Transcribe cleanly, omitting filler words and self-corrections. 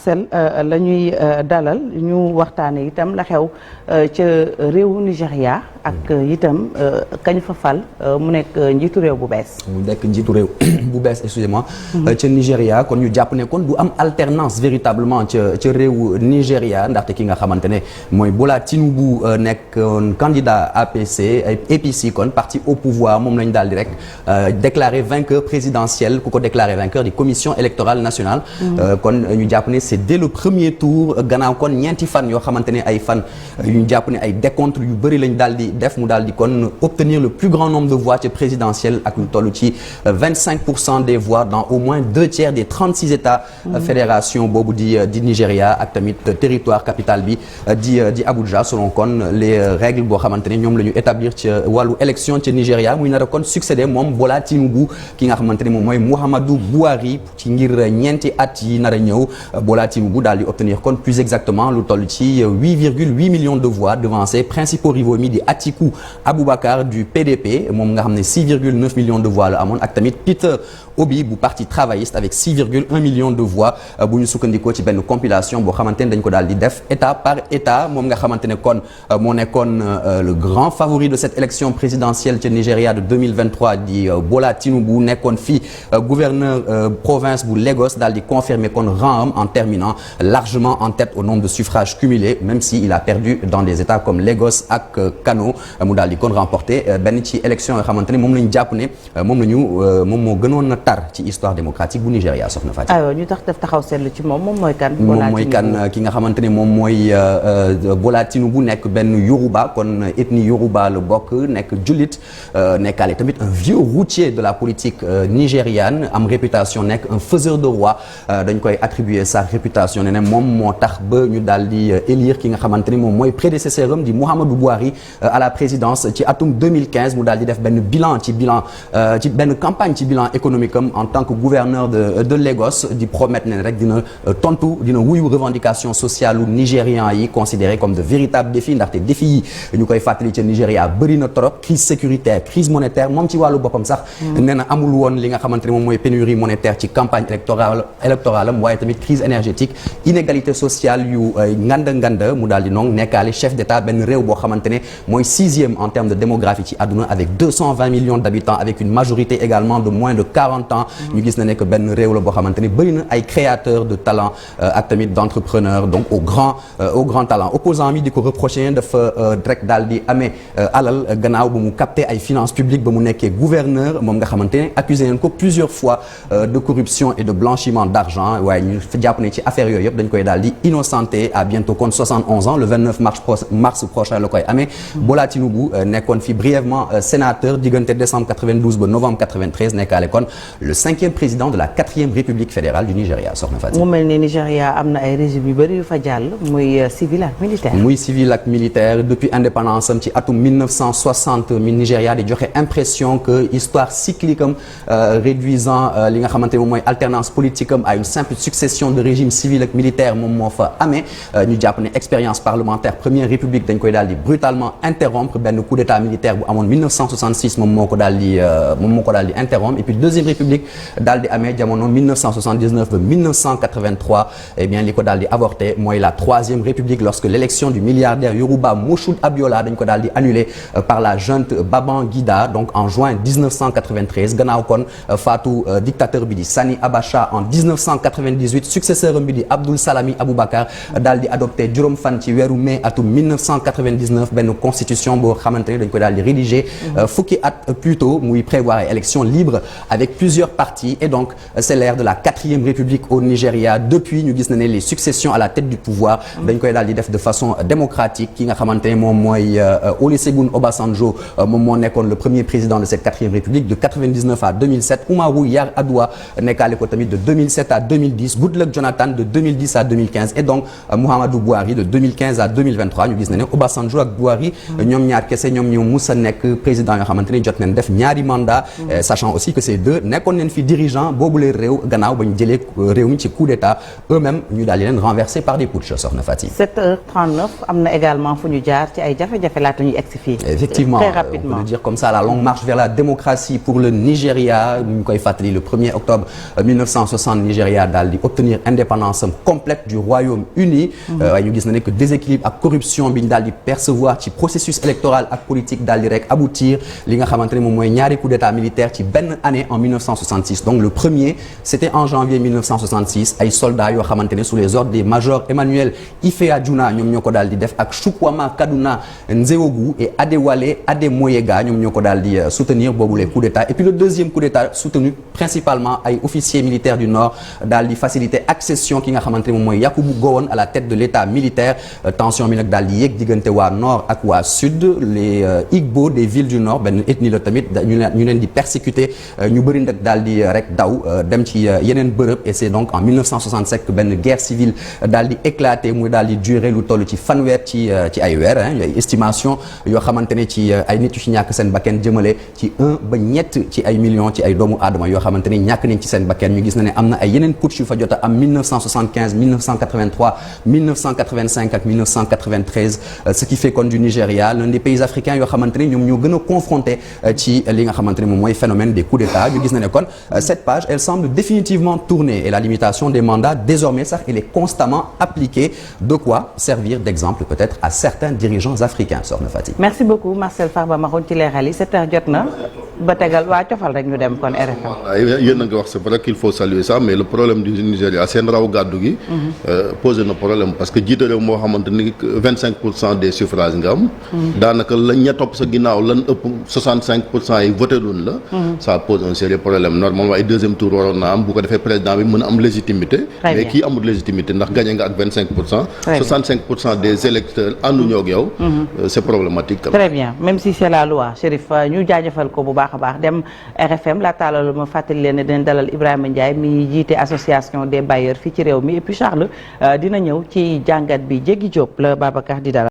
Axel la ñuy dalal ñu waxtaane itam la xew ca réewu Nigéria ak itam kañ fa fal mu nekk njiitu réew bu bees. mu nekk njiitu réew bu bees excusez-moi ca Nigéria kon ñu jàpp ne kon du am alternance véritablement ca réewu Nigéria ndaxte ki nga xamante ne mooy Bola Tinubu nekkoon candidat APC kon parti au pouvoir moom lañ daal di rek déclaré vainqueur présidentiel ku ko déclaré vainqueur di commission électorale nationale. kon ñu jàpp ne c'est dès le premier tour gannaaw kon ñeenti fan yoo xamante ne ay fan ñu jàpp ne ay décompte yu bëri lañ daal di def mu daal di kon obtenir le plus grand nombre de voix ci présidentielle ak lu toll ci 25% des voix dans au moins 2/3 des 36 états fédération boobu di Nigéria ak tamit territoire capitale bi di Abuja selon kon les règles boo xamante ne ñoom la ñu établir ci wàllu élection ci Nigéria muy nar a kon succédé moom Bola Tinubu ki nga xamante ne moom mooy Muhammadu Buhari ci ngir ñeenti at yi nar a ñëw Bola Tinubu daal di obtenir kon plus exactement lu toll ci 8,8 millions de voix devant ses principaux rivaux mi di Atiku Abubakar du PDP moom nga xam ne 6,9 millions de voix la amoon ak tamit Peter Obi bu parti travailliste avec 6,1 millions de voix bu ñu sukkandikoo ci benn compilation boo xamante ne dañ ko daal di def état par état moom nga xamante ne kon moo nekkoon le grand favori de cette élection présidentielle ci Nigéria de 2023 di Bola Tinubu nekkoon fii gouverneur province bu Lagos daal di confirmer kon rang am en terminant largement en tête au nombre de suffrages cumulés même si il a perdu dans des états comme Lagos ak Kano mu daal di kon remporter benn ci élection yoo xamante ne moom la ñu jàpp ne moom moo gënoon tar ci histoire démocratique bu Nigéria soxna Fatou. aywa ñu tax def taxaw seetlu ci moom mooy kan. moom mooy kan ki nga xamante ne moom mooy Bola Tinubu nekk benn Yoruba kon ethnie Yoruba la bokk nekk jullit nekkaale tamit un vieux routier de la politique nigériane am réputation nekk un faiseur de roi dañ koy attribuer sa réputation ne moom moo tax ba ñu daal di élire ki nga xamante ne moom mooy prédécesseur am di Muhammadu Buhari à la présidence ci atum 2015 mu daal di def benn bilan ci benn campagne ci bilan économique en tant que gouverneur de Lagos di promettre ne rek dina wuyu revendication sociale u nigérians yi considéré comme de véritables défis ndaxte défis yi ñu koy fàttali ca Nigéria bëri na trop crise sécuritaire crise monétaire moom ci wàllu boppam sax nee na amul woon li nga xamante ne moom mooy pénurie monétaire ci campagne électorale am waaye tamit crise énergétique inégalité sociale yu nganda mu daal di noonu nekkaale chef d'état benn réew boo xamante ne mooy 6e en termes de démographie ci àdduna avec 220 millions d'habitants avec une majorité également de moins de 40 ans ñu gis na nekk benn réew la boo xamante ne bëri na ay créateurs de talent ak tamit d'entrepreneurs donc au grand talent opposant mi di ko reprocher dafa rek daal di amee alal gannaaw ba mu capter ay finances publiques ba mu nekkee gouverneur moom nga xamante ne accusé nañ ko plusieurs fois de corruption et de blanchiment d'argent waaye ñu jàpp ne ci affaire yooyu yëpp dañ koy daal di innocenté à bientôt kon 71 ans le 29 mars prochain la koy amee Bola Tinubu nekkoon fi brièvement sénateur diggante décembre 92 ba novembre 93 nekkaale kon le 5e président de la 4e république fédérale du Nigéria soxna Fatou. mu mel ni Nigéria am na ay régime yu bëri yu fa jàll muy civil ak militaire. muy civil ak militaire depuis indépendance am ci atum 1960 mi Nigéria di joxe impression que histoire cyclique am réduisant li nga xamante ne moom mooy alternance politique am à une simple succession de régimes civils ak militaires moom moo fa amee ñu jàpp ne expérience parlementaire première république dañ koy daal di brutalement interrompre benn coup d'état militaire bu amoon 1966 moom moo ko daal di interrompre et puis deuxième république daal di amee jamono 1979 ba 1983 eh bien li ko daal di avorté mooy la troisième république lorsque l'élection du milliardaire Yoruba Moshood Abiola dañ ko daal di annulé par la junte Babangida donc en juin 1993 gannaaw kon faatu dictateur bi di Sani Abacha en 1998 successeur bi di Abdoul Salami Aboubacar daal di adopté juróom fan ci weeru mai atum 1999 benn constitution boo xamante ne dañ ko daal di rédigé fukki at plus tôt muy prévoir ay élections libres avec plusieurs partis et donc c'est l'ère de la 4e république au Nigeria depuis ñu gis na ne les successions à la tête du pouvoir dañ koy daal di def de façon démocratique ki nga xamante ne moom mooy Olusegun Obasanjo moom moo nekkoon le premier président de cette 4e république de 99 à 2007 Umaru Yar'Adua nekkaale ko tamit de 2007 à 2010 Goodluck Jonathan de 2010 à 2015 et donc Muhammadu Buhari de 2015 à 2023 ñu gis na ne Obasanjo ak Buhari ñoom ñaar kese ñoom ñoo musa nekk président yoo xamante ne jot nañ def ñaari mandat sachant aussi que ces deux nekkoon nañ fi dirigeant boobu leen réew gannaaw ba ñu jëlee réew mi ci coup d'état eux-mêmes ñu daal di leen renversé par des putsch soxna Fati. 7h39 am na également fu ñu jaar ci ay jafe-jafe laata ñuy egsi fii. effectivement très rapidement on peut le dire comme ça la longue marche vers la démocratie pour le Nigeria ñu koy fàttali le 1er octobre 1960 Nigeria daal di obtenir indépendance indépendance complète du Royaume-Uni. waaye ñu gis na ne que déséquilibre ak corruption bi ñu daal di percevoir ci processus électoral ak politique daal di rek aboutir li nga xamante ne moom mooy ñaari coup d'état militaire ci benn année en 1966 donc le premier c'était en janvier 1966 ay soldats yoo xamante ne sous les ordres des majors Emmanuel Ifeanyi ñoom ñoo ko daal di def ak Chukwuma Kaduna Nzeogwu et Adewale Ademoyega ñoom ñoo ko daal di soutenir boobu les coups d'état et puis le deuxième coup d'état soutenu principalement ay officiers militaires du Nord daal di faciliter accession ki nga xamante ne moom mooy Yakubu Gowon à la tête de l'état militaire tension bi nag daal di yéeg diggante waa Nord ak waa Sud les Igbo des villes du Nord benn ethnie la tamit ñu leen di persécuter ñu bëri nag daal di rek daw dem ci yeneen bërëb et c'est donc en 1967 que benn guerre civile daal di éclater muy daal di durer lu toll ci fanweer ci ay weer ay estimation yoo xamante ne ci ay nit yu ci ñàkk seen bakken jëmale ci 1 ba ñett ci ay millions ci ay doomu aadama yoo xamante ne ñàkk nañ ci seen bakken ñu gis na ne am na ay yeneen putsch yu fa jot a am 1975 1983 1985 ak 1993 ce qui fait kon du Nigeria l'un des pays africains yoo xamante ne ñoom ñoo gën a confronté ci li nga xamante ne moom mooy phénomène des coups d'état ñu gis na ne kon cette page elle semble définitivement tournée et la limitation des mandats désormais sax elle est constamment appliquée de quoi servir d'exemple peut-être à certains dirigeants africains Sokhna Fatick. Merci beaucoup Marcel Farba Maroon ci leeral yi 7 heures jot na ba tegal waa cofal rek ñu dem kon RFM. yéen a ngi wax c'est vrai qu'il faut saluer ça mais le problème du Nigeria seen raw gàddu gi. posé na problème parce que jiite réew moo xamante ni 25% des suffrages nga am. daanaka la ña topp sa ginnaaw lan ëpp 65% yi voté luñ la. ça pose un sérieux problème normalement ay deuxième tour waroon na am bu ko defee président bi mën a am légitimité. mais kii amul légitimité ndax gagné nga ak 25%. 65% des électeurs ànduñoo ak yow. c'est problématique. très bien même si c'est la loi Chérif ñu jaajëfal ko bu baax a baax dem RFM la taalalu ma fàttali leen ne dinañ dalal Ibrahima Ndiaye mi jiite association des bailleurs fii ci réew mi et puis Charles dina ñëw ci jàngat bi Jéggi Diop la Babacar di dalal